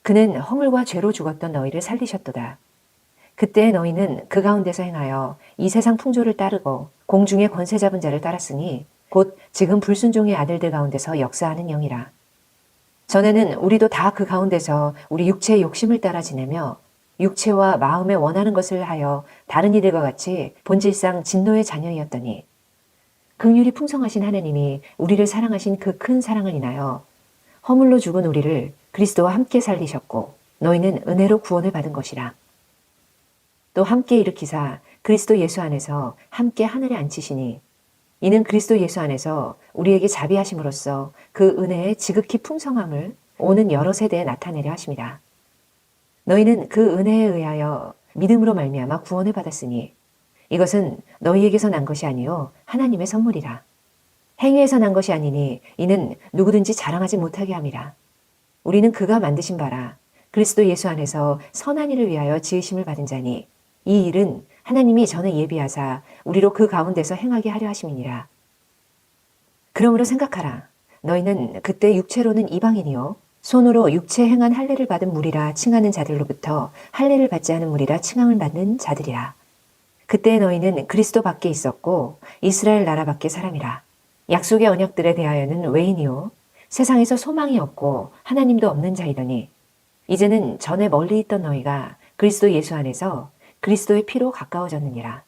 그는 허물과 죄로 죽었던 너희를 살리셨도다. 그때 너희는 그 가운데서 행하여 이 세상 풍조를 따르고 공중의 권세 잡은 자를 따랐으니 곧 지금 불순종의 아들들 가운데서 역사하는 영이라. 전에는 우리도 다 그 가운데서 우리 육체의 욕심을 따라 지내며 육체와 마음에 원하는 것을 하여 다른 이들과 같이 본질상 진노의 자녀이었더니 긍휼이 풍성하신 하나님이 우리를 사랑하신 그 큰 사랑을 인하여 허물로 죽은 우리를 그리스도와 함께 살리셨고 너희는 은혜로 구원을 받은 것이라. 또 함께 일으키사 그리스도 예수 안에서 함께 하늘에 앉히시니 이는 그리스도 예수 안에서 우리에게 자비하심으로써 그 은혜의 지극히 풍성함을 오는 여러 세대에 나타내려 하십니다. 너희는 그 은혜에 의하여 믿음으로 말미암아 구원을 받았으니 이것은 너희에게서 난 것이 아니요 하나님의 선물이라. 행위에서 난 것이 아니니 이는 누구든지 자랑하지 못하게 함이라. 우리는 그가 만드신 바라 그리스도 예수 안에서 선한 일을 위하여 지으심을 받은 자니 이 일은 하나님이 전에 예비하사 우리로 그 가운데서 행하게 하려 하심이니라. 그러므로 생각하라. 너희는 그때 육체로는 이방인이요 손으로 육체 행한 할례를 받은 무리라 칭하는 자들로부터 할례를 받지 않은 무리라 칭함을 받는 자들이라. 그때 너희는 그리스도 밖에 있었고 이스라엘 나라 밖의 사람이라. 약속의 언약들에 대하여는 외인이요 세상에서 소망이 없고 하나님도 없는 자이더니 이제는 전에 멀리 있던 너희가 그리스도 예수 안에서 그리스도의 피로 가까워졌느니라.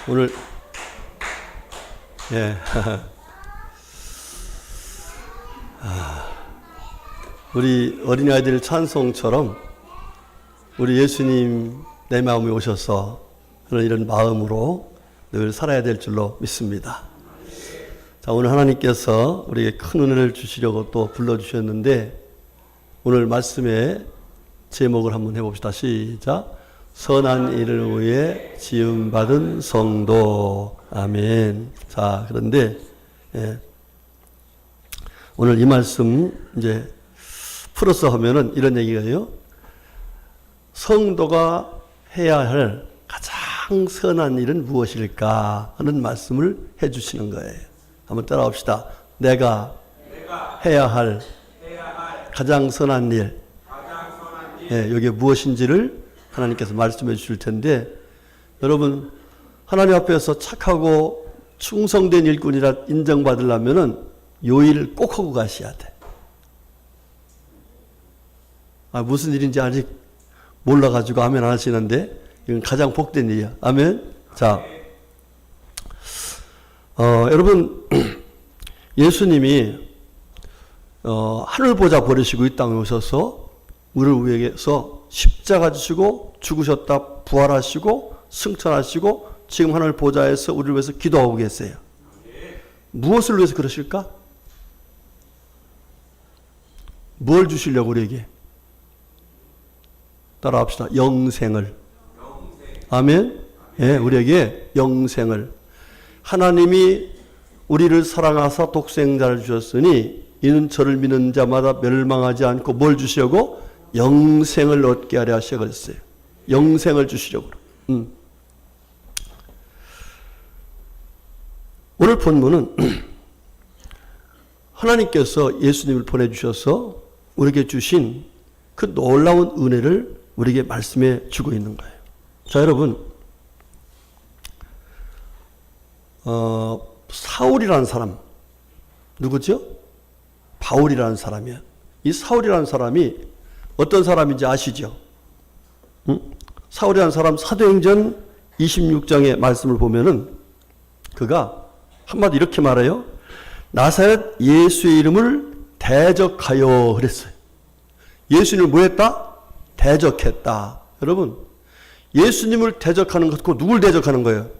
오늘 우리 어린아이들 찬송처럼 우리 예수님 내 마음에 오셔서 이런 마음으로 늘 살아야 될 줄로 믿습니다. 자, 오늘 하나님께서 우리에게 큰 은혜를 주시려고 또 불러주셨는데 오늘 말씀의 제목을 한번 해봅시다. 시작. 선한 일을 위해 지음받은 성도. 아멘. 자, 그런데 오늘 이 말씀 이제 풀어서 하면은 이런 얘기가요. 성도가 해야 할 가장 선한 일은 무엇일까 하는 말씀을 해주시는 거예요. 한번 따라합시다. 내가 해야 할 가장 선한 일. 이게 무엇인지를 하나님께서 말씀해 주실 텐데, 여러분 하나님 앞에서 착하고 충성된 일꾼이라 인정받으려면은 요 일을 꼭 하고 가셔야 돼. 무슨 일인지 아직 몰라가지고 아멘 안 하시는데 이건 가장 복된 일이야. 아멘. 자, 여러분, 예수님이 하늘 보좌 버리시고 이 땅에 오셔서 우리를 위해서 십자가 지시고 죽으셨다 부활하시고 승천하시고 지금 하늘 보좌에서 우리를 위해서 기도하고 계세요. 무엇을 위해서 그러실까? 뭘 주시려고 우리에게? 따라합시다. 영생을. 아멘. 예, 우리에게 영생을. 하나님이 우리를 사랑하사 독생자를 주셨으니 이는 저를 믿는 자마다 멸망하지 않고 뭘 주시려고? 영생을 얻게 하려 하시고 그랬어요. 영생을 주시려고. 오늘 본문은 하나님께서 예수님을 보내주셔서 우리에게 주신 그 놀라운 은혜를 우리에게 말씀해 주고 있는 거예요. 자, 여러분, 사울이라는 사람 누구죠? 바울이라는 사람이에요. 이 사울이라는 사람이 어떤 사람인지 아시죠? 사울이라는 사람 사도행전 26장의 말씀을 보면은 그가 한마디 이렇게 말해요. 나사렛 예수의 이름을 대적하여 그랬어요. 예수님을 뭐 했다? 대적했다. 여러분, 예수님을 대적하는 것과 누굴 대적하는 거예요?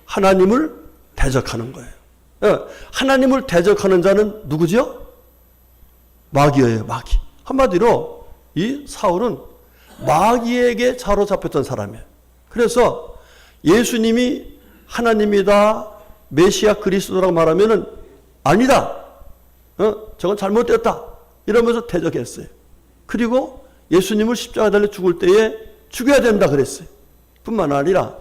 하나님을 대적하는 거예요. 하나님을 대적하는 자는 누구죠? 마귀예요, 마귀. 한마디로 이 사울은 마귀에게 사로잡혔던 사람이에요. 그래서 예수님이 하나님이다, 메시아 그리스도라고 말하면은 아니다. 저건 잘못됐다. 이러면서 대적했어요. 그리고 예수님을 십자가에 달려 죽을 때에 죽여야 된다 그랬어요. 뿐만 아니라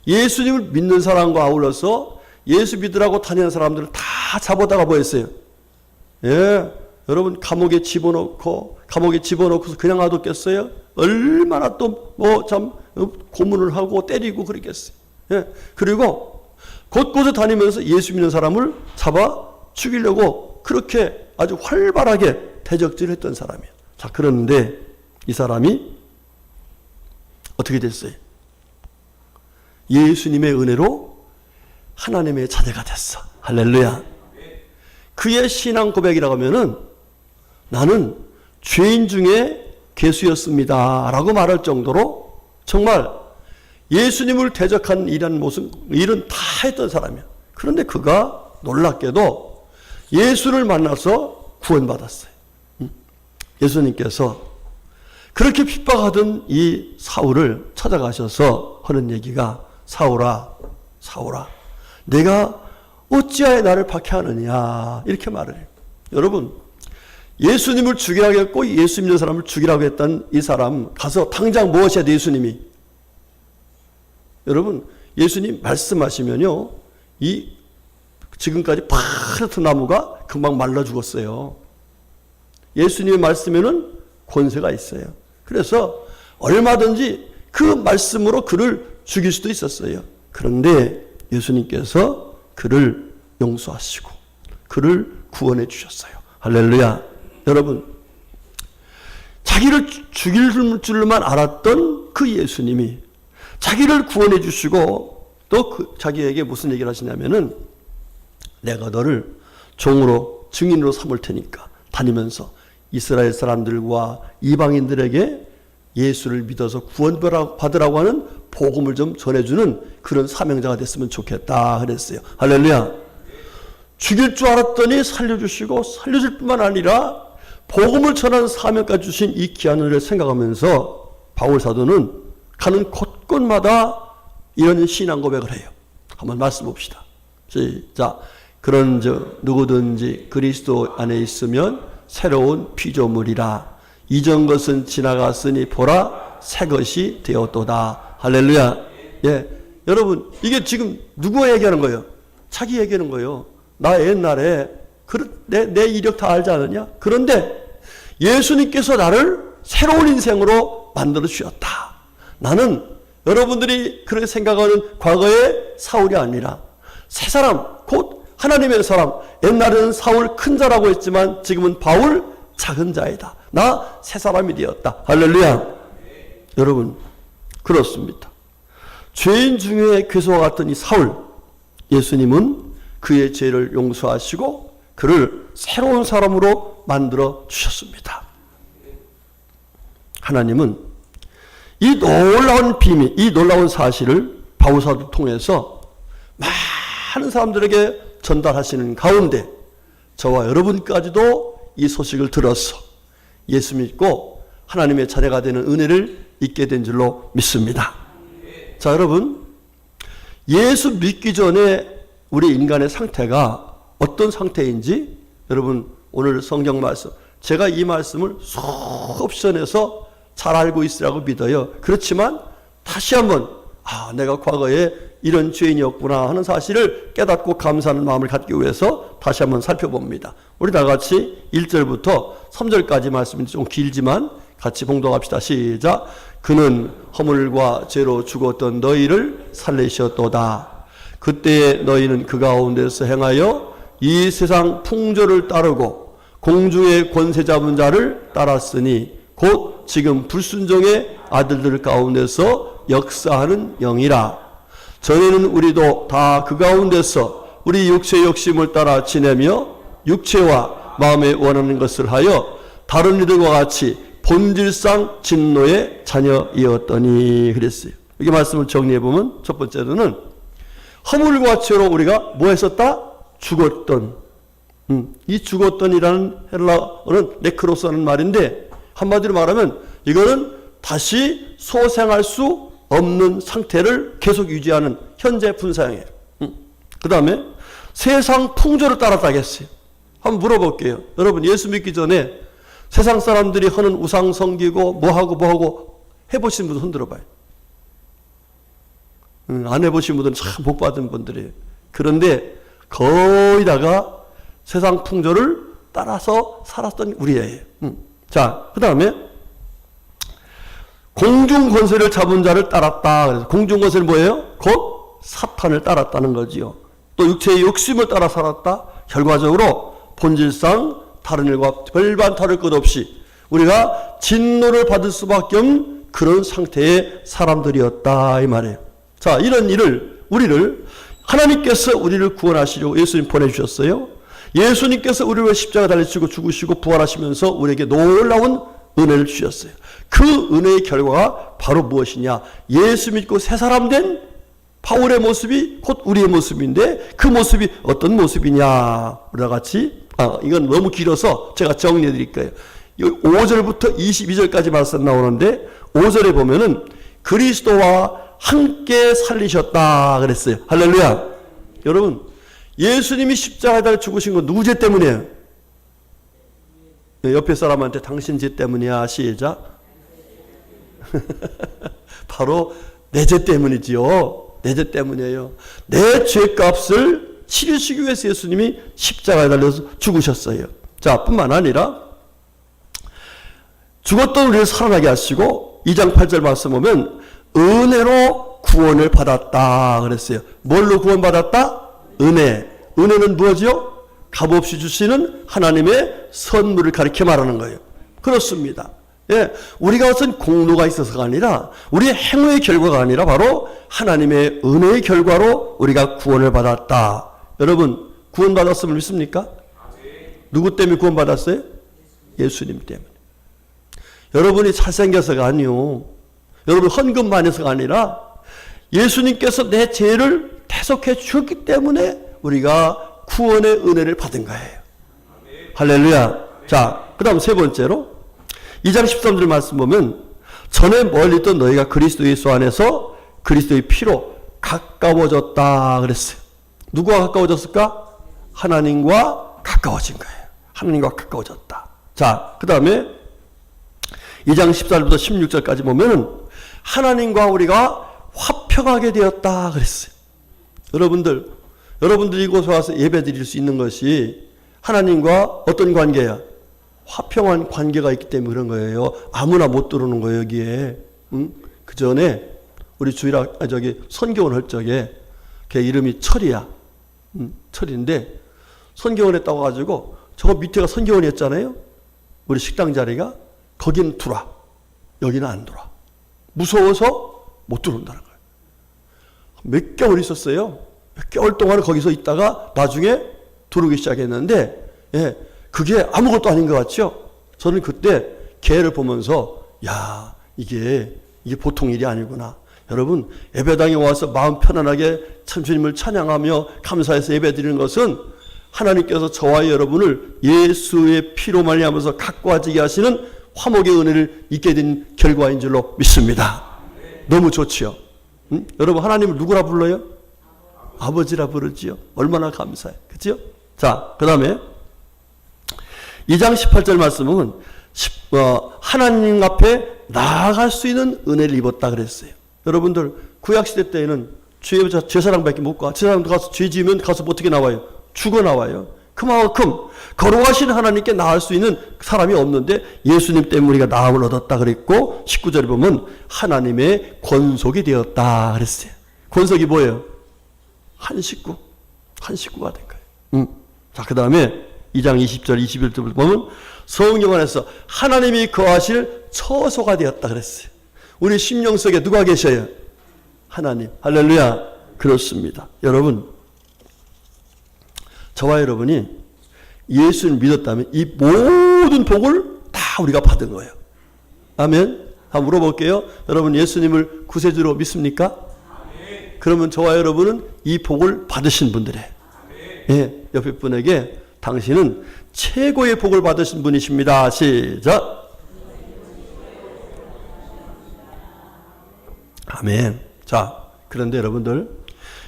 예수님을 믿는 사람과 아울러서 예수 믿으라고 다니는 사람들을 다 잡아다가 보였어요. 예, 여러분 감옥에 집어넣고서 그냥 놔뒀겠어요? 얼마나 또 고문을 하고 때리고 그랬겠어요. 예, 그리고 곳곳에 다니면서 예수 믿는 사람을 잡아 죽이려고 그렇게 아주 활발하게 대적질했던 사람이에요. 자, 그런데 이 사람이 어떻게 됐어요? 예수님의 은혜로 하나님의 자녀가 됐어. 할렐루야. 그의 신앙 고백이라고 하면은 나는 죄인 중에 괴수였습니다 라고 말할 정도로 정말 예수님을 대적한 일은 다 했던 사람이야. 그런데 그가 놀랍게도 예수를 만나서 구원받았어요. 예수님께서 그렇게 핍박하던 이 사울을 찾아가셔서 하는 얘기가 사울아, 사울아, 내가 어찌하여 나를 박해하느냐 이렇게 말을 해요. 여러분, 예수님을 죽이라고 했고 예수 믿는 사람을 죽이라고 했던 이 사람 가서 당장 무엇해야 돼? 예수님이. 여러분, 예수님 말씀하시면요, 이 지금까지 파랗던 나무가 금방 말라 죽었어요. 예수님의 말씀에는 권세가 있어요. 그래서 얼마든지 그 말씀으로 그를 죽일 수도 있었어요. 그런데 예수님께서 그를 용서하시고 그를 구원해 주셨어요. 할렐루야. 여러분, 자기를 죽일 줄만 알았던 그 예수님이 자기를 구원해 주시고 또 자기에게 무슨 얘기를 하시냐면은 내가 너를 종으로 증인으로 삼을 테니까 다니면서 이스라엘 사람들과 이방인들에게 예수를 믿어서 구원받으라고 하는 복음을 좀 전해주는 그런 사명자가 됐으면 좋겠다 그랬어요. 할렐루야. 죽일 줄 알았더니 살려주시고 살려줄 뿐만 아니라 복음을 전하는 사명까지 주신 이 귀한 은혜를 생각하면서 바울 사도는 가는 곳곳마다 이런 신앙 고백을 해요. 한번 말씀 봅시다. 시작. 그런즉 누구든지 그리스도 안에 있으면 새로운 피조물이라. 이전 것은 지나갔으니 보라 새 것이 되었도다. 할렐루야. 예, 여러분, 이게 지금 누구 얘기하는 거예요? 자기 얘기하는 거예요. 나 옛날에 내 이력 다 알지 않느냐? 그런데 예수님께서 나를 새로운 인생으로 만들어 주셨다. 나는 여러분들이 그렇게 생각하는 과거의 사울이 아니라 새 사람, 곧 하나님의 사람. 옛날에는 사울 큰 자라고 했지만 지금은 바울 작은 자이다. 나 새 사람이 되었다. 할렐루야. 여러분, 그렇습니다. 죄인 중에 괴수와 같은 이 사울, 예수님은 그의 죄를 용서하시고 그를 새로운 사람으로 만들어 주셨습니다. 하나님은 이 놀라운 비밀, 이 놀라운 사실을 바울사도를 통해서 많은 사람들에게 전달하시는 가운데 저와 여러분까지도 이 소식을 들어서 예수 믿고 하나님의 자녀가 되는 은혜를 잊게 된 줄로 믿습니다. 자, 여러분, 예수 믿기 전에 우리 인간의 상태가 어떤 상태인지 여러분 오늘 성경 말씀, 제가 이 말씀을 수없이 전해서 잘 알고 있으라고 믿어요. 그렇지만 다시 한번 내가 과거에 이런 죄인이었구나 하는 사실을 깨닫고 감사하는 마음을 갖기 위해서 다시 한번 살펴봅니다. 우리 다 같이 1절부터 3절까지 말씀이 좀 길지만 같이 봉독합시다. 시작. 그는 허물과 죄로 죽었던 너희를 살리셨도다. 그때에 너희는 그 가운데서 행하여 이 세상 풍조를 따르고 공중의 권세 잡은 자를 따랐으니 곧 지금 불순종의 아들들 가운데서 역사하는 영이라. 전에는 우리도 다 그 가운데서 우리 육체의 욕심을 따라 지내며 육체와 마음에 원하는 것을 하여 다른 이들과 같이 본질상 진노의 자녀이었더니 그랬어요. 이게 말씀을 정리해보면 첫 번째로는 허물과 죄로 우리가 뭐 했었다? 죽었던. 이 죽었던이라는 헬라어는 네크로스라는 말인데 한마디로 말하면 이거는 다시 소생할 수 없는 상태를 계속 유지하는 현재 분사형이에요. 그 다음에 세상 풍조를 따랐다고 했어요. 한번 물어볼게요. 여러분 예수 믿기 전에 세상 사람들이 하는 우상 섬기고 뭐하고 해보신 분들 흔들어 봐요. 안 해보신 분들은 참 복 받은 분들이에요. 그런데 거의 다가 세상 풍조를 따라서 살았던 우리예요. 자, 그 다음에 공중 권세를 잡은 자를 따랐다. 그래서 공중 권세는 뭐예요? 곧 사탄을 따랐다는 거지요. 또 육체의 욕심을 따라 살았다. 결과적으로 본질상 다른 일과 별반 다를 것 없이 우리가 진노를 받을 수밖에 없는 그런 상태의 사람들이었다 이 말이에요. 자, 이런 일을 우리를 하나님께서 우리를 구원하시려고 예수님 보내주셨어요. 예수님께서 우리를 십자가 달리시고 죽으시고 부활하시면서 우리에게 놀라운 은혜를 주셨어요. 그 은혜의 결과가 바로 무엇이냐? 예수 믿고 새 사람 된 바울의 모습이 곧 우리의 모습인데 그 모습이 어떤 모습이냐? 우리와 같이 이건 너무 길어서 제가 정리해 드릴 거예요. 5절부터 22절까지 말씀 나오는데 5절에 보면은 그리스도와 함께 살리셨다 그랬어요. 할렐루야. 여러분 예수님이 십자가에 달려 죽으신 건 누구 죄 때문이에요? 옆에 사람한테 당신 죄 때문이야. 시작. 바로 내 죄 때문이지요. 내 죄 때문이에요. 내 죄값을 치르시기 위해서 예수님이 십자가에 달려서 죽으셨어요. 자, 뿐만 아니라 죽었던 우리를 살아나게 하시고 2장 8절 말씀 보면 은혜로 구원을 받았다 그랬어요. 뭘로 구원받았다? 은혜. 은혜는 무엇이요? 값없이 주시는 하나님의 선물을 가리켜 말하는 거예요. 그렇습니다. 예, 우리가 어떤 공로가 있어서가 아니라 우리의 행위의 결과가 아니라 바로 하나님의 은혜의 결과로 우리가 구원을 받았다. 여러분 구원받았음을 믿습니까? 누구 때문에 구원받았어요? 예수님 때문에. 여러분이 잘생겨서가 아니요. 여러분 헌금 많이 해서가 아니라 예수님께서 내 죄를 대속해 주셨기 때문에 우리가 구원의 은혜를 받은 거예요. 할렐루야. 자, 그 다음 세 번째로 2장 13절 말씀 보면 전에 멀리 있던 너희가 그리스도 예수 안에서 그리스도의 피로 가까워졌다 그랬어요. 누구와 가까워졌을까? 하나님과 가까워진 거예요. 하나님과 가까워졌다. 자, 그 다음에 2장 14절부터 16절까지 보면은 하나님과 우리가 화평하게 되었다 그랬어요. 여러분들 이곳에 와서 예배 드릴 수 있는 것이 하나님과 어떤 관계야? 화평한 관계가 있기 때문에 그런 거예요. 아무나 못 들어오는 거예요, 여기에. 그 전에 우리 선교원 할 적에 걔 이름이 철이야. 철인데 선교원 했다고 가지고 저 밑에가 선교원이었잖아요. 우리 식당 자리가 거기는 들어와. 여기는 안 들어와. 무서워서 못 들어온다는 거예요. 몇 개월 있었어요. 몇 개월 동안 거기서 있다가 나중에 들어오기 시작했는데, 예, 그게 아무것도 아닌 것 같죠? 저는 그때 개를 보면서, 야, 이게 보통 일이 아니구나. 여러분, 예배당에 와서 마음 편안하게 참 주님을 찬양하며 감사해서 예배드리는 것은 하나님께서 저와 여러분을 예수의 피로 말미암아서 갖고와지게 하시는 화목의 은혜를 있게 된 결과인 줄로 믿습니다. 너무 좋지요. 응? 여러분, 하나님을 누구라 불러요? 아버지라 부르지요. 얼마나 감사해. 그렇죠? 자, 그 다음에 2장 18절 말씀은 하나님 앞에 나아갈 수 있는 은혜를 입었다 그랬어요. 여러분들, 구약시대 때에는 제사장밖에 못 가. 제사장도 가서 죄 지으면 가서 어떻게 나와요? 죽어 나와요. 그만큼 거룩하신 하나님께 나을 수 있는 사람이 없는데 예수님 때문에 우리가 나음을 얻었다 그랬고, 19절에 보면 하나님의 권속이 되었다 그랬어요. 권속이 뭐예요? 한 식구가 된 거예요. 자, 그 다음에 2장 20절 21절 보면 성경 안에서 하나님이 거하실 처소가 되었다 그랬어요. 우리 심령 속에 누가 계셔요? 하나님. 할렐루야. 그렇습니다. 여러분, 저와 여러분이 예수를 믿었다면 이 모든 복을 다 우리가 받은 거예요. 아멘. 한번 물어볼게요. 여러분, 예수님을 구세주로 믿습니까? 아멘. 그러면 저와 여러분은 이 복을 받으신 분들이에요. 예, 옆에 분에게 당신은 최고의 복을 받으신 분이십니다. 시작. 아멘. 자, 그런데 여러분들,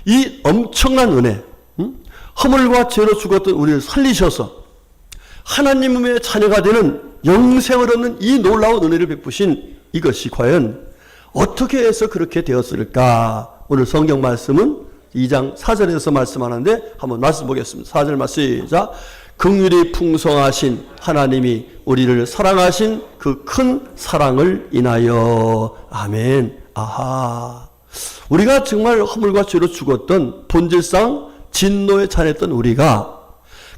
이 엄청난 은혜, 허물과 죄로 죽었던 우리를 살리셔서 하나님의 자녀가 되는 영생을 얻는 이 놀라운 은혜를 베푸신 이것이 과연 어떻게 해서 그렇게 되었을까? 오늘 성경 말씀은 2장 4절에서 말씀하는데 한번 말씀 보겠습니다. 4절 말씀 시작. 긍휼이 풍성하신 하나님이 우리를 사랑하신 그 큰 사랑을 인하여. 아멘. 아하. 우리가 정말 허물과 죄로 죽었던 본질상 진노에 찬했던 우리가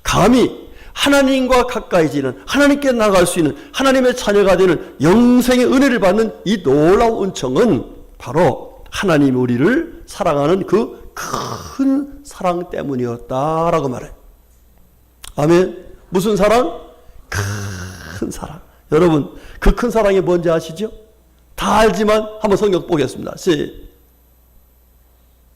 감히 하나님과 가까이지는 하나님께 나갈 수 있는 하나님의 자녀가 되는 영생의 은혜를 받는 이 놀라운 은총은 바로 하나님이 우리를 사랑하는 그 큰 사랑 때문이었다라고 말해요. 아멘. 무슨 사랑? 큰 사랑. 여러분, 그 큰 사랑이 뭔지 아시죠? 다 알지만 한번 성경 보겠습니다.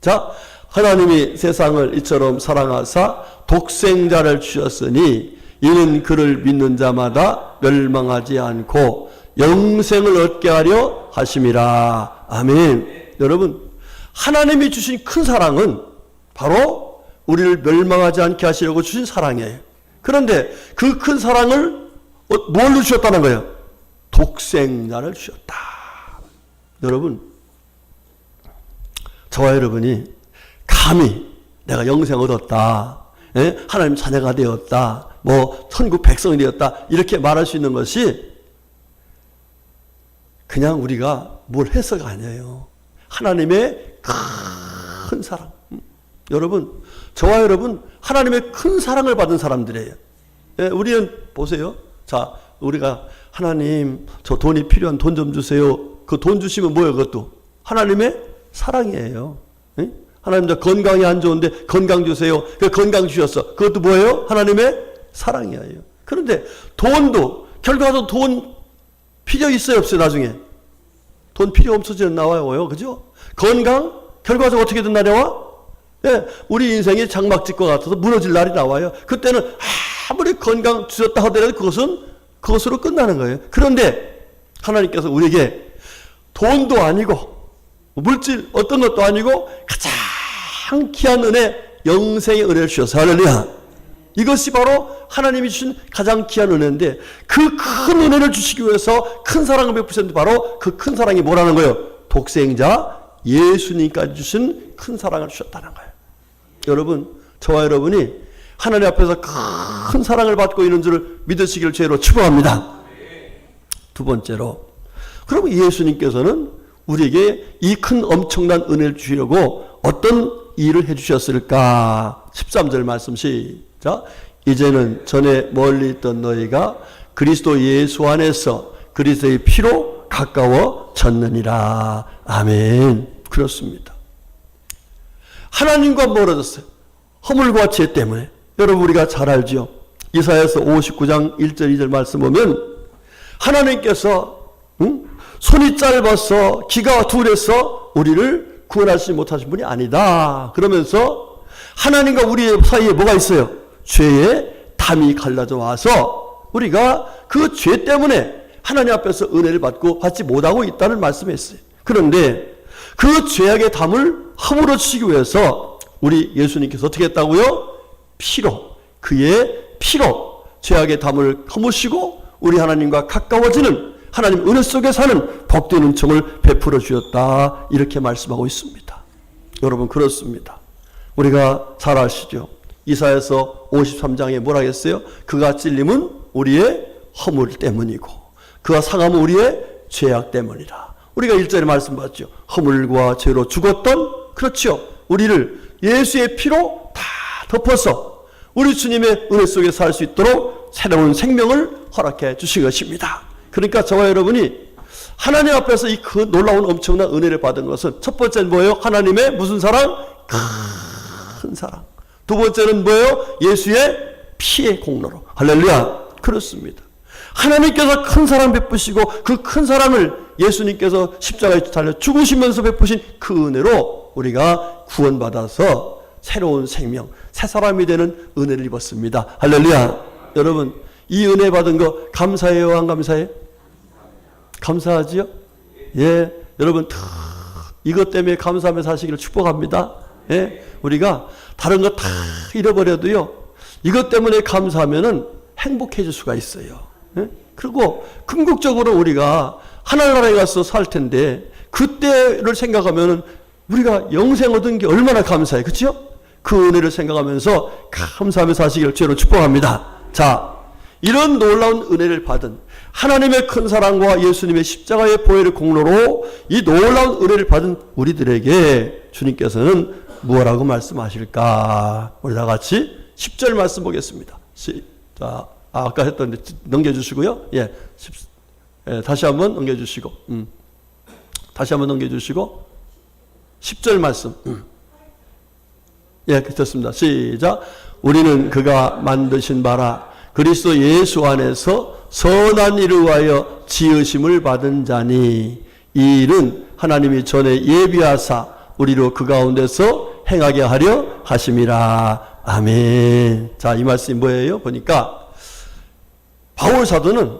자, 하나님이 세상을 이처럼 사랑하사 독생자를 주셨으니 이는 그를 믿는 자마다 멸망하지 않고 영생을 얻게 하려 하심이라. 아멘. 여러분, 하나님이 주신 큰 사랑은 바로 우리를 멸망하지 않게 하시려고 주신 사랑이에요. 그런데 그 큰 사랑을 뭘로 주셨다는 거예요? 독생자를 주셨다. 여러분, 저와 여러분이 감히 내가 영생 얻었다, 예? 하나님 자녀가 되었다, 뭐 천국 백성이 되었다 이렇게 말할 수 있는 것이 그냥 우리가 뭘 해서가 아니에요. 하나님의 큰 사랑. 여러분, 저와 여러분 하나님의 큰 사랑을 받은 사람들이에요. 예, 우리는 보세요. 자, 우리가 하나님 저 돈이 필요한 돈 좀 주세요. 그 돈 주시면 뭐예요? 그것도 하나님의 사랑이에요. 예? 하나님 저 건강이 안 좋은데 건강 주세요. 그 건강 주셨어. 그것도 뭐예요? 하나님의 사랑이에요. 그런데 돈도 결과도 돈 필요 있어요, 없어요? 나중에 돈 필요 없어지는 나와요. 그죠? 건강 결과적으로 어떻게든 나와? 예, 우리 인생이 장막짓과 같아서 무너질 날이 나와요. 그때는 아무리 건강 주셨다 하더라도 그것으로 끝나는 거예요. 그런데 하나님께서 우리에게 돈도 아니고 물질 어떤 것도 아니고 가장 귀한 은혜, 영생의 은혜를 주셔서 할렐루야. 이것이 바로 하나님이 주신 가장 귀한 은혜인데 그 큰 은혜를 주시기 위해서 큰 사랑을 베푸셨는데 바로 그 큰 사랑이 뭐라는 거예요? 독생자 예수님까지 주신 큰 사랑을 주셨다는 거예요. 여러분, 저와 여러분이 하나님 앞에서 큰 사랑을 받고 있는 줄을 믿으시기를 죄로 축복합니다. 두 번째로, 그럼 예수님께서는 우리에게 이 큰 엄청난 은혜를 주시려고 어떤 일을 해주셨을까? 13절 말씀 시작. 이제는 전에 멀리 있던 너희가 그리스도 예수 안에서 그리스도의 피로 가까워졌느니라. 아멘. 그렇습니다. 하나님과 멀어졌어요. 허물과 죄 때문에. 여러분 우리가 잘 알죠. 이사야서 59장 1절 2절 말씀 보면 하나님께서 손이 짧아서 기가 둔해서 우리를 구원하지 못하신 분이 아니다. 그러면서 하나님과 우리 사이에 뭐가 있어요? 죄의 담이 갈라져 와서 우리가 그 죄 때문에 하나님 앞에서 은혜를 받지 못하고 있다는 말씀을 했어요. 그런데 그 죄악의 담을 허물어 주시기 위해서 우리 예수님께서 어떻게 했다고요? 피로, 그의 피로 죄악의 담을 허무시고 우리 하나님과 가까워지는 하나님 은혜 속에 사는 복된 은총을 베풀어 주셨다. 이렇게 말씀하고 있습니다. 여러분 그렇습니다. 우리가 잘 아시죠? 이사야서 53장에 뭐라 했어요? 그가 찔림은 우리의 허물 때문이고 그가 상함은 우리의 죄악 때문이라. 우리가 1절에 말씀 봤죠. 허물과 죄로 죽었던, 그렇죠, 우리를 예수의 피로 다 덮어서 우리 주님의 은혜 속에 살 수 있도록 새로운 생명을 허락해 주신 것입니다. 그러니까 저와 여러분이 하나님 앞에서 이 그 놀라운 엄청난 은혜를 받은 것은 첫 번째는 뭐예요? 하나님의 무슨 사랑? 큰 사랑. 두 번째는 뭐예요? 예수의 피의 공로로. 할렐루야. 그렇습니다. 하나님께서 큰 사랑 베푸시고 그 큰 사랑을 예수님께서 십자가에 달려 죽으시면서 베푸신 그 은혜로 우리가 구원받아서 새로운 생명, 새 사람이 되는 은혜를 입었습니다. 할렐루야. 여러분 이 은혜 받은 거 감사해요? 안 감사해요? 감사하지요? 예, 여러분 이것 때문에 감사하며 사시기를 축복합니다. 예, 우리가 다른 거 다 잃어버려도요 이것 때문에 감사하면은 행복해질 수가 있어요. 예? 그리고 궁극적으로 우리가 하늘나라에 가서 살 텐데 그때를 생각하면은 우리가 영생 얻은 게 얼마나 감사해, 그렇죠? 그 은혜를 생각하면서 감사하며 사시기를 주로 축복합니다. 자, 이런 놀라운 은혜를 받은 하나님의 큰 사랑과 예수님의 십자가의 보혈의 공로로 이 놀라운 은혜를 받은 우리들에게 주님께서는 무엇라고 말씀하실까? 우리 다 같이 10절 말씀 보겠습니다. 자, 아까 했던데 넘겨주시고요. 예, 다시 한번 넘겨주시고, 다시 한번 넘겨주시고 10절 말씀. 예, 됐습니다. 시작. 우리는 그가 만드신 바라 그리스도 예수 안에서 선한 일을 위하여 지으심을 받은 자니 이 일은 하나님이 전에 예비하사 우리로 그 가운데서 행하게 하려 하심이라. 아멘. 자, 이 말씀이 뭐예요? 보니까 바울 사도는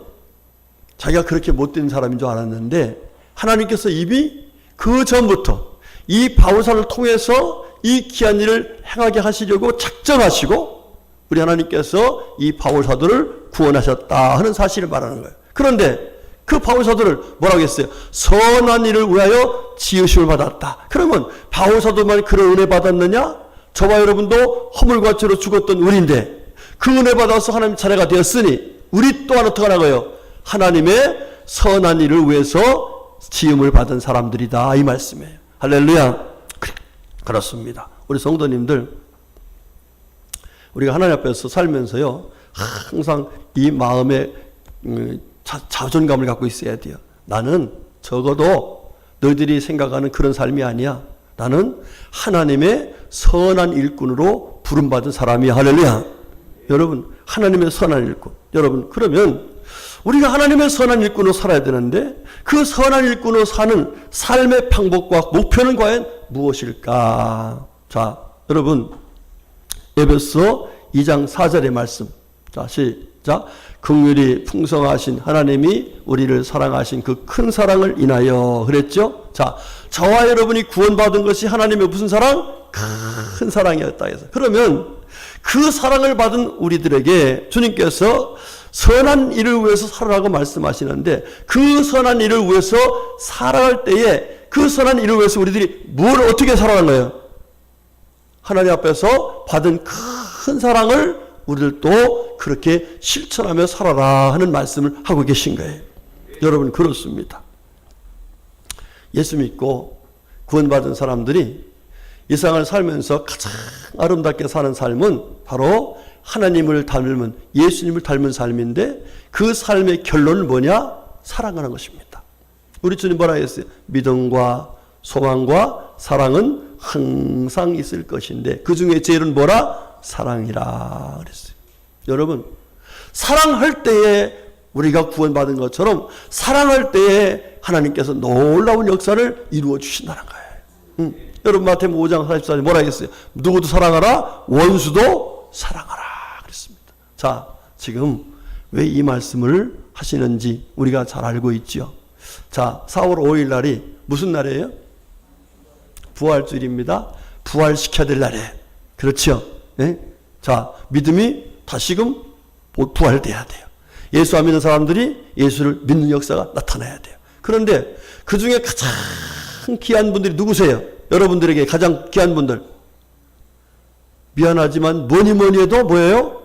자기가 그렇게 못된 사람인 줄 알았는데 하나님께서 이미 그 전부터 이 바울 사도를 통해서 이 귀한 일을 행하게 하시려고 작정하시고 우리 하나님께서 이 바울 사도를 구원하셨다 하는 사실을 말하는 거예요. 그런데 그 바울 사도를 뭐라고 했어요? 선한 일을 위하여 지으심을 받았다. 그러면 바울 사도만 그런 은혜 받았느냐? 저와 여러분도 허물과 죄로 죽었던 우리인데 그 은혜 받아서 하나님 차례가 되었으니 우리 또한 어떻게 하라고요? 하나님의 선한 일을 위해서 지음을 받은 사람들이다, 이 말씀이에요. 할렐루야. 그렇습니다. 우리 성도님들, 우리가 하나님 앞에서 살면서요 항상 이 마음에 자존감을 갖고 있어야 돼요. 나는 적어도 너희들이 생각하는 그런 삶이 아니야. 나는 하나님의 선한 일꾼으로 부름받은 사람이야. 할렐루야. 여러분, 하나님의 선한 일꾼. 여러분, 그러면 우리가 하나님의 선한 일꾼으로 살아야 되는데 그 선한 일꾼으로 사는 삶의 방법과 목표는 과연 무엇일까? 자, 여러분, 에베소 2장 4절의 말씀. 자, 시작. 긍휼이 풍성하신 하나님이 우리를 사랑하신 그 큰 사랑을 인하여 그랬죠? 자, 저와 여러분이 구원받은 것이 하나님의 무슨 사랑? 큰 사랑이었다 해서. 그러면 그 사랑을 받은 우리들에게 주님께서 선한 일을 위해서 살아라고 말씀하시는데 그 선한 일을 위해서 살아갈 때에 그 선한 일을 위해서 우리들이 뭘 어떻게 살아가는 거예요? 하나님 앞에서 받은 큰 사랑을 우리들도 그렇게 실천하며 살아라 하는 말씀을 하고 계신 거예요. 여러분, 그렇습니다. 예수 믿고 구원받은 사람들이 이 세상을 살면서 가장 아름답게 사는 삶은 바로 하나님을 닮은, 예수님을 닮은 삶인데 그 삶의 결론은 뭐냐? 사랑하는 것입니다. 우리 주님 뭐라 했어요? 믿음과 소망과 사랑은 항상 있을 것인데 그 중에 제일은 뭐라? 사랑이라 그랬어요. 여러분, 사랑할 때에 우리가 구원받은 것처럼 사랑할 때에 하나님께서 놀라운 역사를 이루어 주신다는 거예요. 여러분, 마태복음 5장 44절에 뭐라 했어요? 누구도 사랑하라, 원수도 사랑하라 그랬습니다. 자, 지금 왜 이 말씀을 하시는지 우리가 잘 알고 있죠. 자, 4월 5일 날이 무슨 날이에요? 부활주일입니다. 부활시켜야 될 날이에요. 그렇죠? 네? 자, 믿음이 다시금 부활돼야 돼요. 예수 안 믿는 사람들이 예수를 믿는 역사가 나타나야 돼요. 그런데 그 중에 가장 귀한 분들이 누구세요? 여러분들에게 가장 귀한 분들. 미안하지만 뭐니 해도 뭐예요?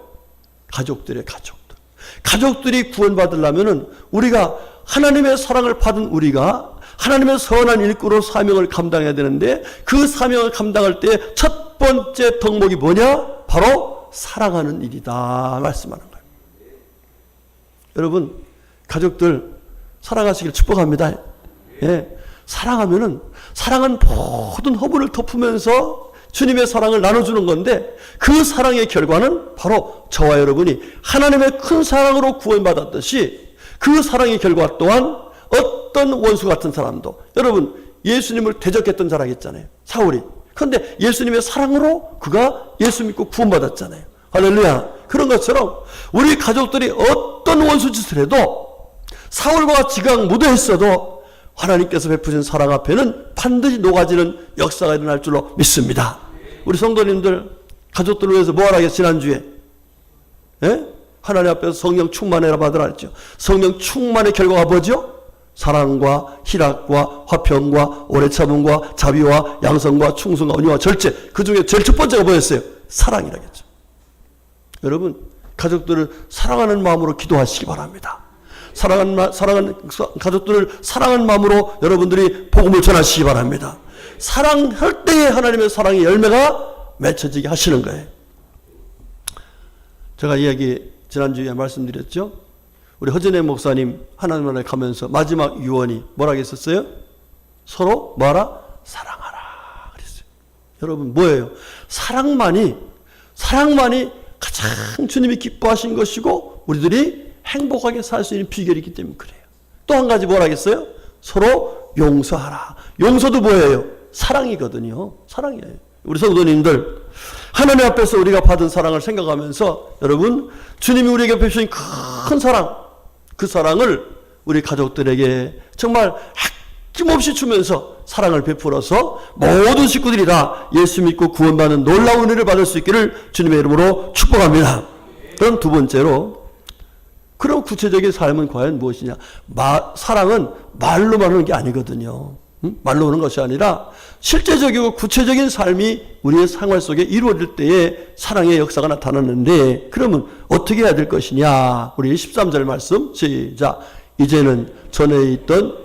가족들의 가족들. 가족들이 구원받으려면은 우리가 하나님의 사랑을 받은 우리가 하나님의 선한 일꾼으로 사명을 감당해야 되는데 그 사명을 감당할 때 첫 번째 덕목이 뭐냐? 바로 사랑하는 일이다 말씀하는 거예요. 여러분, 가족들 사랑하시길 축복합니다. 예, 사랑하면은 사랑은 모든 허물을 덮으면서 주님의 사랑을 나눠주는 건데 그 사랑의 결과는 바로 저와 여러분이 하나님의 큰 사랑으로 구원받았듯이 그 사랑의 결과 또한 어떤 원수 같은 사람도, 여러분 예수님을 대적했던 사람이 있잖아요, 사울이. 그런데 예수님의 사랑으로 그가 예수 믿고 구원받았잖아요. 할렐루야. 그런 것처럼 우리 가족들이 어떤 원수 짓을 해도 사울과 지각 무도했어도 하나님께서 베푸신 사랑 앞에는 반드시 녹아지는 역사가 일어날 줄로 믿습니다. 우리 성도님들 가족들을 위해서 뭐 하라겠어요? 지난주에 예? 하나님 앞에서 성령 충만해라 받으라 했죠. 성령 충만의 결과가 뭐죠? 사랑과 희락과 화평과 오래 참음과 자비와 양성과 충성과 온유와 절제. 그 중에 제일 첫 번째가 뭐였어요? 사랑이라겠죠. 여러분, 가족들을 사랑하는 마음으로 기도하시기 바랍니다. 사랑하는 가족들을 사랑하는 마음으로 여러분들이 복음을 전하시기 바랍니다. 사랑할 때에 하나님의 사랑의 열매가 맺혀지게 하시는 거예요. 제가 지난주에 말씀드렸죠. 우리 허진애 목사님 하나님 나라에 가면서 마지막 유언이 뭐라고 했었어요? 서로 뭐하라? 사랑하라 그랬어요. 여러분, 뭐예요? 사랑만이 가장 주님이 기뻐하신 것이고 우리들이 행복하게 살 수 있는 비결이기 때문에 그래요. 또 한 가지 뭐라 했어요? 서로 용서하라. 용서도 뭐예요? 사랑이거든요. 사랑이에요. 우리 성도님들, 하나님 앞에서 우리가 받은 사랑을 생각하면서 여러분, 주님이 우리에게 베푸신 큰 사랑, 그 사랑을 우리 가족들에게 정말 아낌없이 주면서 사랑을 베풀어서 모든 식구들이 다 예수 믿고 구원받는 놀라운 은혜를 받을 수 있기를 주님의 이름으로 축복합니다. 그럼 두 번째로, 그럼 구체적인 삶은 과연 무엇이냐? 사랑은 말로만 하는 게 아니거든요. 말로 하는 것이 아니라 실제적이고 구체적인 삶이 우리의 생활 속에 이루어질 때에 사랑의 역사가 나타나는데, 그러면 어떻게 해야 될 것이냐? 우리 13절 말씀 시작. 이제는 전에 있던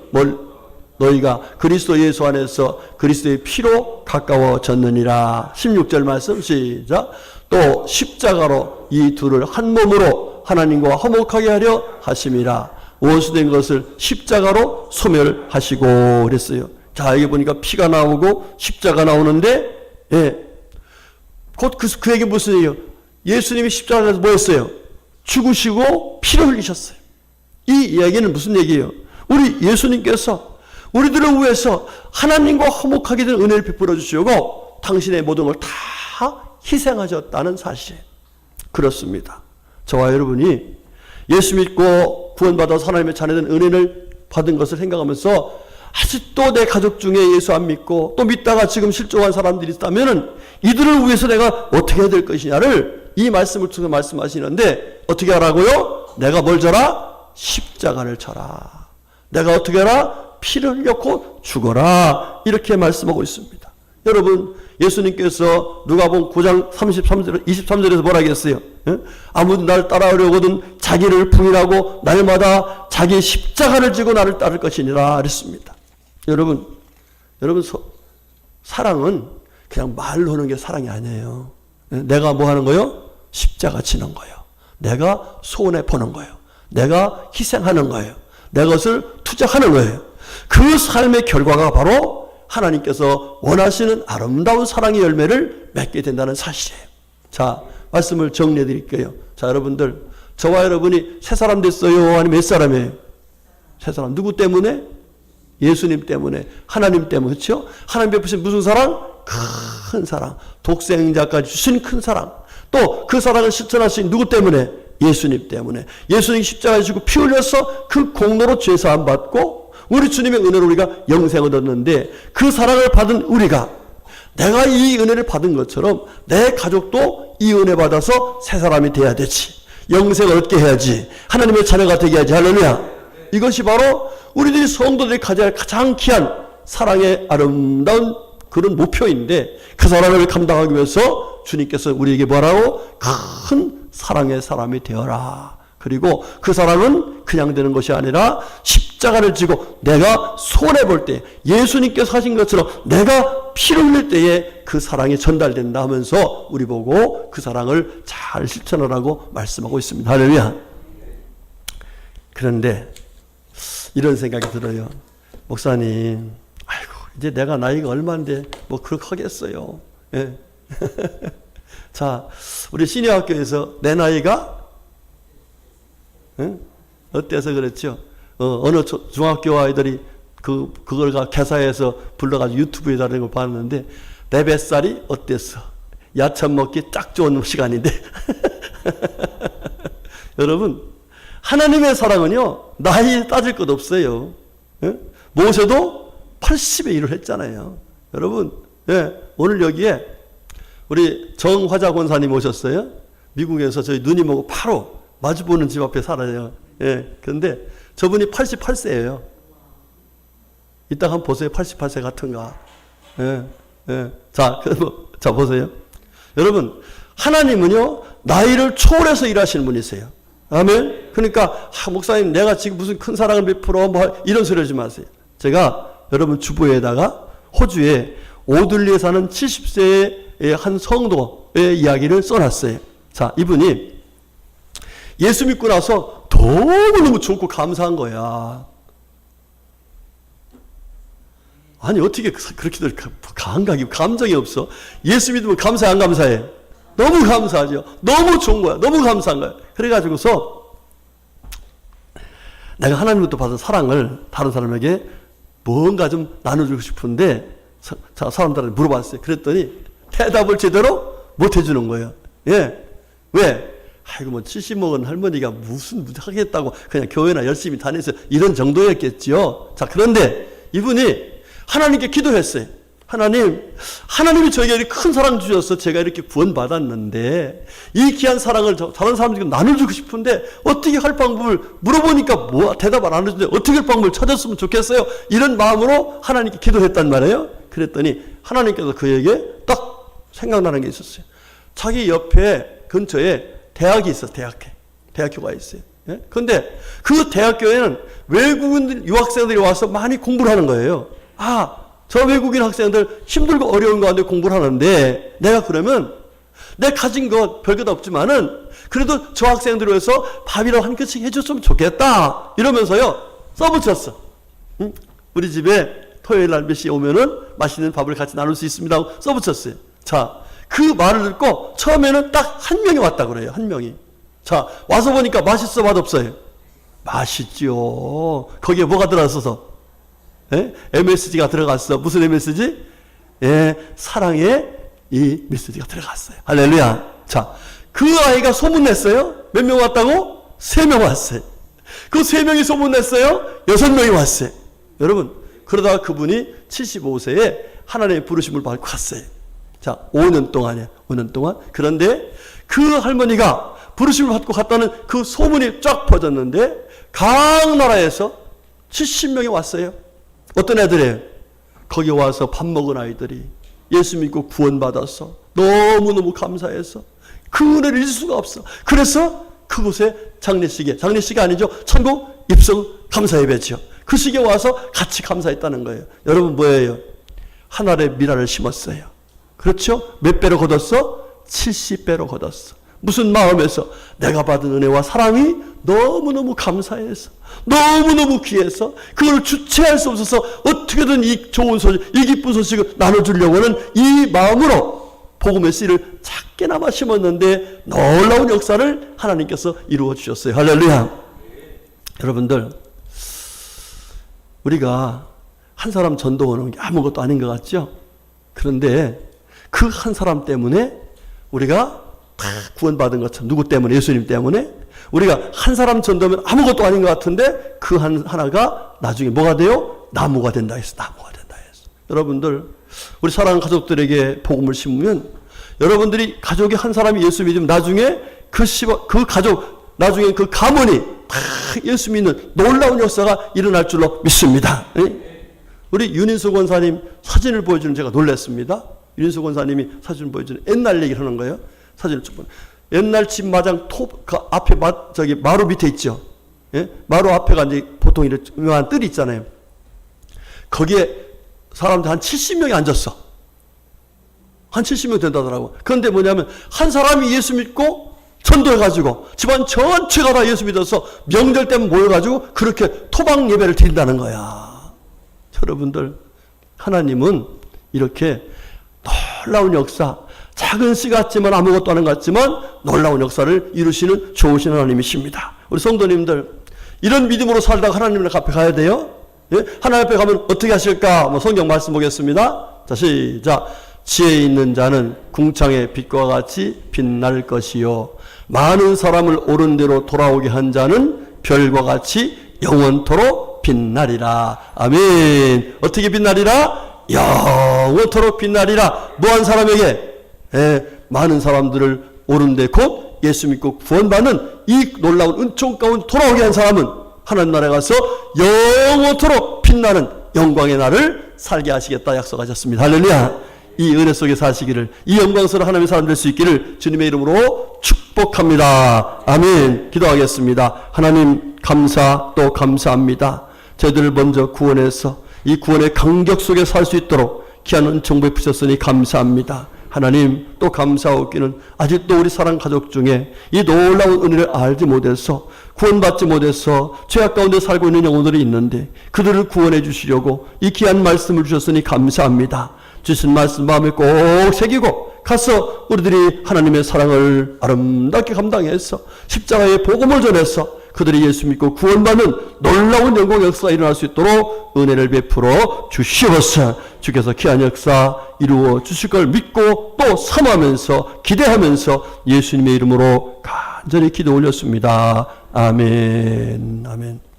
너희가 그리스도 예수 안에서 그리스도의 피로 가까워졌느니라. 16절 말씀 시작. 또 십자가로 이 둘을 한 몸으로 하나님과 화목하게 하려 하심이라. 원수된 것을 십자가로 소멸하시고 그랬어요. 자, 여기 보니까 피가 나오고 십자가 나오는데, 예, 곧 그 얘기 무슨 얘기예요? 예수님이 십자가에서 뭐 했어요? 죽으시고 피를 흘리셨어요. 이 이야기는 무슨 얘기예요? 우리 예수님께서 우리들을 위해서 하나님과 화목하게 된 은혜를 베풀어 주시고 당신의 모든 걸 다 희생하셨다는 사실. 그렇습니다. 저와 여러분이 예수 믿고 구원받아서 하나님의 자녀된 은혜를 받은 것을 생각하면서 아직도 내 가족 중에 예수 안 믿고 또 믿다가 지금 실종한 사람들이 있다면 이들을 위해서 내가 어떻게 해야 될 것이냐를 이 말씀을 통해서 말씀하시는데, 어떻게 하라고요? 내가 뭘 져라? 십자가를 져라. 내가 어떻게 해라? 피를 흘렸고 죽어라. 이렇게 말씀하고 있습니다. 여러분, 예수님께서 누가복음 9장 23절에서 뭐라 했어요? 아무도 날 따라오려거든 자기를 부인하고 날마다 자기 십자가를 지고 나를 따를 것이니라 그랬습니다. 여러분, 사랑은 그냥 말로 하는 게 사랑이 아니에요. 내가 뭐 하는 거예요? 십자가 지는 거예요. 내가 손해 보는 거예요. 내가 희생하는 거예요. 내 것을 투자하는 거예요. 그 삶의 결과가 바로 하나님께서 원하시는 아름다운 사랑의 열매를 맺게 된다는 사실이에요. 자, 말씀을 정리해 드릴게요. 자, 여러분들, 저와 여러분이 새 사람 됐어요? 아니면 몇 사람이에요? 새 사람. 누구 때문에? 예수님 때문에, 하나님 때문에. 그렇죠? 하나님 베푸신 무슨 사랑? 큰 사랑. 독생자까지 주신 큰 사랑. 또 그 사랑을 실천하신 누구 때문에? 예수님 때문에. 예수님 십자가에 지고 피 흘려서 그 공로로 죄사함 받고 우리 주님의 은혜로 우리가 영생을 얻는데, 그 사랑을 받은 우리가 내가 이 은혜를 받은 것처럼 내 가족도 이 은혜 받아서 새 사람이 돼야 되지. 영생을 얻게 해야지. 하나님의 자녀가 되게 해야지. 할렐루야. 이것이 바로 우리들이 성도들이 가져야 할 가장 귀한 사랑의 아름다운 그런 목표인데, 그 사랑을 감당하기 위해서 주님께서 우리에게 뭐라고? 큰 사랑의 사람이 되어라. 그리고 그 사랑은 그냥 되는 것이 아니라 십자가를 지고 내가 손해볼 때 예수님께서 하신 것처럼 내가 피를 흘릴 때에 그 사랑이 전달된다 하면서 우리 보고 그 사랑을 잘 실천하라고 말씀하고 있습니다. 할렐루야. 그런데 이런 생각이 들어요. 목사님, 아이고 이제 내가 나이가 얼마인데 뭐 그렇게 하겠어요. 예. 자, 우리 시니어학교에서 내 나이가 어때서 그렇죠? 어느 중학교 아이들이 그걸 개사해서 불러가지고 유튜브에 다는 걸 봤는데, 내 뱃살이 어땠어? 야채 먹기 딱 좋은 시간인데. 여러분, 하나님의 사랑은요, 나이 따질 것 없어요. 모세도 80에 일을 했잖아요. 여러분, 예, 오늘 여기에 우리 정화자 권사님 오셨어요. 미국에서 저희 누님하고 바로 마주보는 집 앞에 살아요. 예, 그런데 저분이 88세예요. 이따 한번 보세요. 88세 같은가. 예, 예. 자, 자, 보세요. 여러분, 하나님은요, 나이를 초월해서 일하시는 분이세요. 아멘? 그러니까, 목사님, 내가 지금 무슨 큰 사랑을 베풀어, 뭐, 이런 소리 하지 마세요. 제가 여러분 주부에다가 호주에 오들리에 사는 70세의 한 성도의 이야기를 써놨어요. 자, 이분이 예수 믿고 나서 너무너무 좋고 감사한 거야. 아니, 어떻게 그렇게들 감각이, 감정이 없어? 예수 믿으면 감사해, 안 감사해? 너무 감사하죠. 너무 좋은 거야. 너무 감사한 거야. 그래가지고서 내가 하나님부터 받은 사랑을 다른 사람에게 뭔가 좀 나눠주고 싶은데, 자, 사람들한테 물어봤어요. 그랬더니 대답을 제대로 못 해주는 거예요. 예. 왜? 아이고, 뭐, 70 먹은 할머니가 무슨 하겠다고 그냥 교회나 열심히 다녀서 이런 정도였겠지요. 자, 그런데 이분이 하나님께 기도했어요. 하나님이 저에게 이렇게 큰 사랑 주셔서 제가 이렇게 구원받았는데, 이 귀한 사랑을 다른 사람들에게 나눠주고 싶은데, 어떻게 할 방법을 물어보니까 뭐, 대답 안 해주는데, 어떻게 할 방법을 찾았으면 좋겠어요? 이런 마음으로 하나님께 기도했단 말이에요. 그랬더니, 하나님께서 그에게 딱 생각나는 게 있었어요. 자기 옆에, 근처에 대학이 있어, 대학교가 있어요. 예? 근데 그 대학교에는 외국인 유학생들이 와서 많이 공부를 하는 거예요. 아, 저 외국인 학생들 힘들고 어려운 가운데 공부를 하는데, 내가 그러면 내 가진 것 별것 없지만은 그래도 저 학생들을 위해서 밥이라도 한 그릇씩 해줬으면 좋겠다. 이러면서요, 써붙였어. 응? 우리 집에 토요일 날 몇 시에 오면은 맛있는 밥을 같이 나눌 수 있습니다 하고 써붙였어요. 자, 그 말을 듣고 처음에는 딱 한 명이 왔다 그래요. 한 명이. 자, 와서 보니까 맛있어, 맛없어요? 맛있죠. 거기에 뭐가 들어갔어서? 예? MSG가 들어갔어. 무슨 MSG? 예, 사랑의 이 메시지가 들어갔어요. 할렐루야. 자, 그 아이가 소문냈어요. 몇 명 왔다고? 3명 왔어요. 그 3명이 소문냈어요. 6명이 왔어요. 여러분, 그러다가 그분이 75세에 하나님의 부르심을 받고 갔어요. 자, 5년 동안이에요. 5년 동안. 그런데 그 할머니가 부르심을 받고 갔다는 그 소문이 쫙 퍼졌는데, 각 나라에서 70명이 왔어요. 어떤 애들이에요? 거기 와서 밥 먹은 아이들이 예수 믿고 구원받았어. 너무너무 감사해서 그 은혜를 잊을 수가 없어. 그래서 그곳에 장례식이 아니죠. 천국 입성 감사 예배죠. 그 시기에 와서 같이 감사했다는 거예요. 여러분, 뭐예요? 하늘의 미라를 심었어요. 그렇죠? 몇 배로 거뒀어? 70배로 거뒀어. 무슨 마음에서? 내가 받은 은혜와 사랑이 너무너무 감사해서, 너무너무 귀해서 그걸 주체할 수 없어서 어떻게든 이 좋은 소식, 이 기쁜 소식을 나눠주려고 하는 이 마음으로 복음의 씨를 작게나마 심었는데 놀라운 역사를 하나님께서 이루어 주셨어요. 할렐루야. 여러분들, 우리가 한 사람 전도하는 게 아무것도 아닌 것 같죠? 그런데 그 한 사람 때문에 우리가 다 구원받은 것처럼, 누구 때문에? 예수님 때문에 우리가 한 사람 전도하면 아무것도 아닌 것 같은데 그 하나가 나중에 뭐가 돼요? 나무가 된다 했어. 나무가 된다 했어. 여러분들, 우리 사랑하는 가족들에게 복음을 심으면 여러분들이 가족이 한 사람이 예수 믿으면 나중에 그 가족, 나중에 그 가문이 다 예수 믿는 놀라운 역사가 일어날 줄로 믿습니다. 우리 윤인수 권사님 사진을 보여주는 제가 놀랐습니다. 윤인수 권사님이 사진을 보여주는 옛날 얘기를 하는 거예요. 사진을 쭉 보는. 옛날 집 마당 그 앞에 마루 밑에 있죠. 예? 마루 앞에가 이제 보통 이렇게 유명한 뜰이 있잖아요. 거기에 사람들 한 70명이 앉았어. 한 70명 된다더라고. 그런데 뭐냐면 한 사람이 예수 믿고 전도해가지고 집안 전체가 다 예수 믿어서 명절 때면 모여가지고 그렇게 토방 예배를 드린다는 거야. 여러분들, 하나님은 이렇게 놀라운 역사, 작은 씨 같지만 아무것도 아닌 것 같지만 놀라운 역사를 이루시는 좋으신 하나님이십니다. 우리 성도님들, 이런 믿음으로 살다가 하나님 앞에 가야 돼요. 예? 하나님 앞에 가면 어떻게 하실까? 성경 말씀 보겠습니다. 자, 시작. 지혜 있는 자는 궁창의 빛과 같이 빛날 것이요, 많은 사람을 옳은 대로 돌아오게 한 자는 별과 같이 영원토록 빛나리라. 아멘. 어떻게 빛나리라? 영원토록 빛나리라. 뭐한 사람에게? 많은 사람들을 옳은데 곧 예수 믿고 구원받는 이 놀라운 은총 가운데 돌아오게 한 사람은 하나님 나라에 가서 영원토록 빛나는 영광의 날을 살게 하시겠다 약속하셨습니다. 할렐루야. 이 은혜 속에 사시기를, 이 영광스러운 하나님의 사람 될 수 있기를 주님의 이름으로 축복합니다. 아멘. 기도하겠습니다. 하나님, 감사 또 감사합니다. 저희들을 먼저 구원해서 이 구원의 강격 속에 살 수 있도록 귀한 은총 베푸셨으니 감사합니다. 하나님, 또 감사하기는 아직도 우리 사랑 가족 중에 이 놀라운 은혜를 알지 못해서, 구원받지 못해서 죄악 가운데 살고 있는 영혼들이 있는데 그들을 구원해 주시려고 이 귀한 말씀을 주셨으니 감사합니다. 주신 말씀 마음에 꼭 새기고 가서 우리들이 하나님의 사랑을 아름답게 감당해서 십자가의 복음을 전해서 그들이 예수 믿고 구원받는 놀라운 영광 역사가 일어날 수 있도록 은혜를 베풀어 주시옵소서. 주께서 귀한 역사 이루어 주실 걸 믿고 또 사모하면서 기대하면서 예수님의 이름으로 간절히 기도 올렸습니다. 아멘. 아멘.